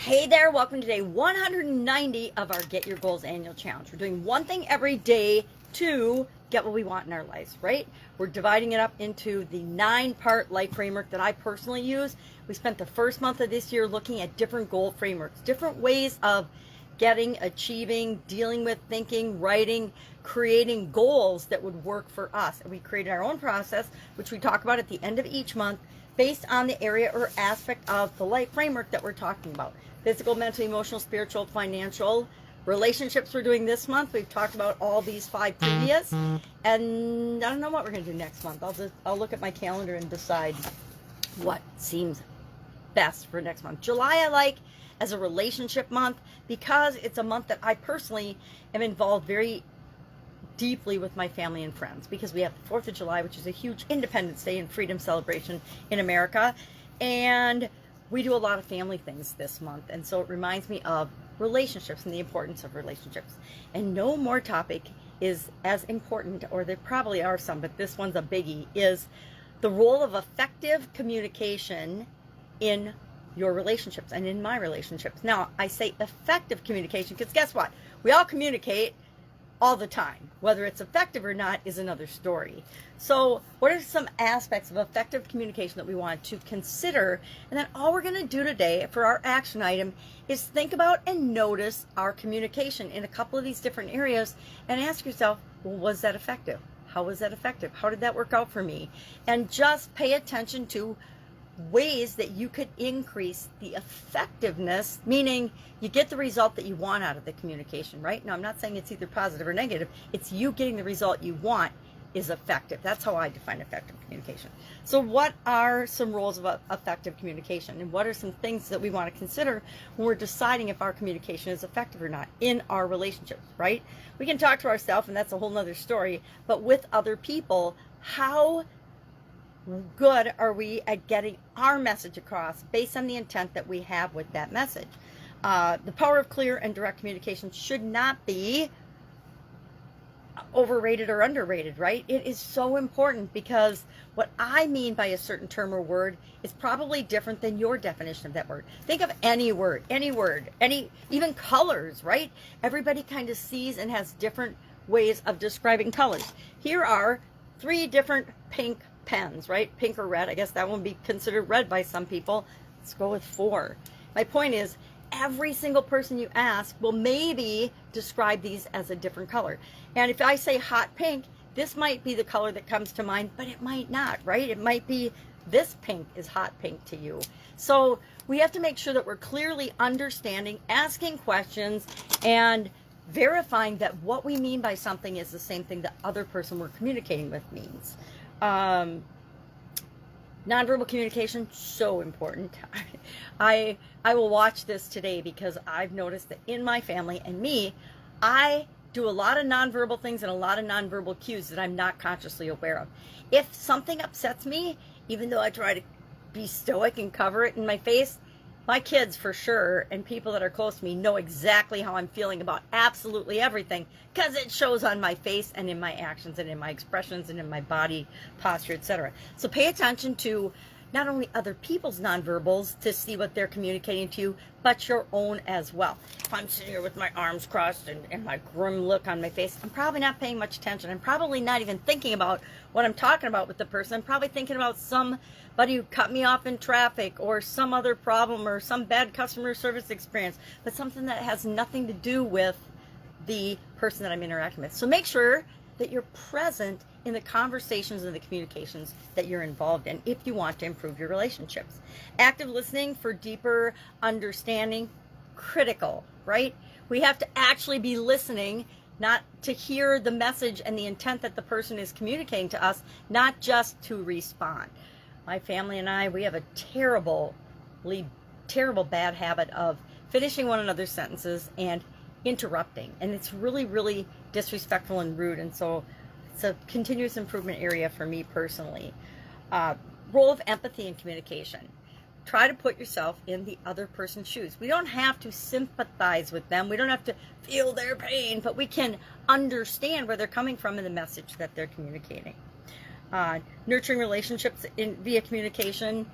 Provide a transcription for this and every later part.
Hey there, welcome to day 190 of our Get Your Goals annual challenge. We're doing one thing every day to get what we want in our lives, right? We're dividing it up into the 9-part life framework that I personally use. We spent the first month of this year looking at different goal frameworks, different ways of getting, achieving, dealing with, thinking, writing, creating goals that would work for us. And we created our own process, which we talk about at the end of each month, based on the area or aspect of the life framework that we're talking about. Physical, mental, emotional, spiritual, financial, relationships we're doing this month. We've talked about all these 5 previous, and I don't know what we're going to do next month. I'll look at my calendar and decide what seems best for next month. July I like as a relationship month because it's a month that I personally am involved very deeply with my family and friends, because we have the 4th of July, which is a huge Independence Day and freedom celebration in America, and we do a lot of family things this month, and so it reminds me of relationships and the importance of relationships. And no more topic is as important, or there probably are some, but this one's a biggie, is the role of effective communication in your relationships and in my relationships. Now, I say effective communication because guess what? We all communicate all the time. Whether it's effective or not is another story. So what are some aspects of effective communication that we want to consider? And then all we're going to do today for our action item is think about and notice our communication in a couple of these different areas and ask yourself, well, was that effective? How was that effective? How did that work out for me? And just pay attention to ways that you could increase the effectiveness, meaning you get the result that you want out of the communication, right? Now, I'm not saying it's either positive or negative. It's you getting the result you want is effective. That's how I define effective communication. So what are some roles of effective communication, and what are some things that we want to consider when we're deciding if our communication is effective or not in our relationships, right? We can talk to ourselves, and that's a whole nother story, but with other people, how good are we at getting our message across based on the intent that we have with that message? The power of clear and direct communication should not be overrated or underrated, right? It is so important, because what I mean by a certain term or word is probably different than your definition of that word. Think of any word, even colors, right? Everybody kind of sees and has different ways of describing colors. Here are 3 different pink pens, right? Pink or red. I guess that won't be considered red by some people. Let's go with 4. My point is, every single person you ask will maybe describe these as a different color. And if I say hot pink, this might be the color that comes to mind, but it might not, right? It might be this pink is hot pink to you. So we have to make sure that we're clearly understanding, asking questions, and verifying that what we mean by something is the same thing the other person we're communicating with means. Nonverbal communication, so important. I will watch this today because I've noticed that in my family and me, I do a lot of nonverbal things and a lot of nonverbal cues that I'm not consciously aware of. If something upsets me, even though I try to be stoic and cover it in my face, my kids for sure, and people that are close to me, know exactly how I'm feeling about absolutely everything, because it shows on my face and in my actions and in my expressions and in my body posture, etc. So pay attention to not only other people's nonverbals to see what they're communicating to you, but your own as well. If I'm sitting here with my arms crossed and my grim look on my face, I'm probably not paying much attention. I'm probably not even thinking about what I'm talking about with the person. I'm probably thinking about somebody who cut me off in traffic, or some other problem, or some bad customer service experience, but something that has nothing to do with the person that I'm interacting with. So make sure that you're present in the conversations and the communications that you're involved in if you want to improve your relationships. Active listening for deeper understanding, critical, right? We have to actually be listening, not to hear the message and the intent that the person is communicating to us, not just to respond. My family and I, we have a terrible bad habit of finishing one another's sentences and interrupting, and it's really, really disrespectful and rude. And so it's a continuous improvement area for me personally. Role of empathy in communication. Try to put yourself in the other person's shoes. We don't have to sympathize with them. We don't have to feel their pain, but we can understand where they're coming from in the message that they're communicating. Nurturing relationships via communication.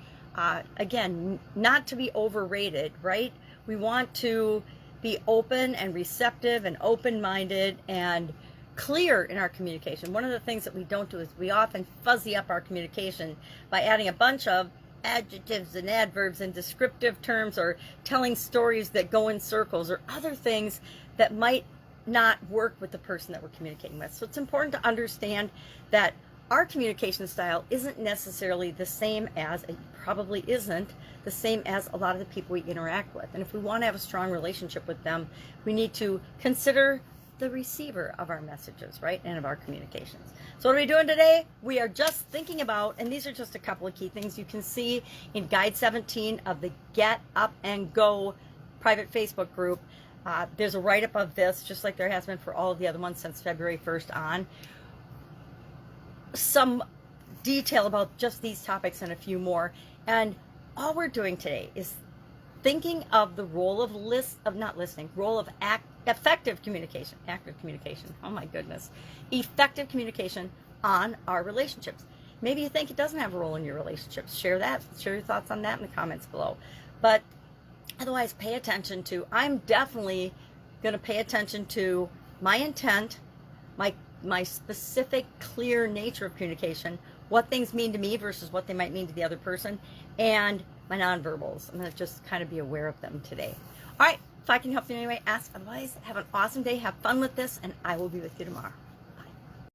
Again, not to be overrated, right? We want to be open and receptive and open-minded and clear in our communication. One of the things that we don't do is we often fuzzy up our communication by adding a bunch of adjectives and adverbs and descriptive terms, or telling stories that go in circles, or other things that might not work with the person that we're communicating with. So it's important to understand that our communication style isn't necessarily the same as, it probably isn't the same as a lot of the people we interact with. And if we want to have a strong relationship with them, we need to consider the receiver of our messages, right, and of our communications. So what are we doing today? We are just thinking about, and these are just a couple of key things you can see in Guide 17 of the Get Up and Go private Facebook group. There's a write-up of this, just like there has been for all of the other ones since February 1st on. Some detail about just these topics and a few more. And all we're doing today is thinking of the role of effective communication, active communication, oh my goodness, effective communication on our relationships. Maybe you think it doesn't have a role in your relationships. Share your thoughts on that in the comments below. But otherwise, pay attention to, I'm definitely going to pay attention to my intent, my specific, clear nature of communication, what things mean to me versus what they might mean to the other person, and my nonverbals. I'm going to just kind of be aware of them today. All right, if I can help you in any way, ask. Otherwise, have an awesome day, have fun with this, and I will be with you tomorrow.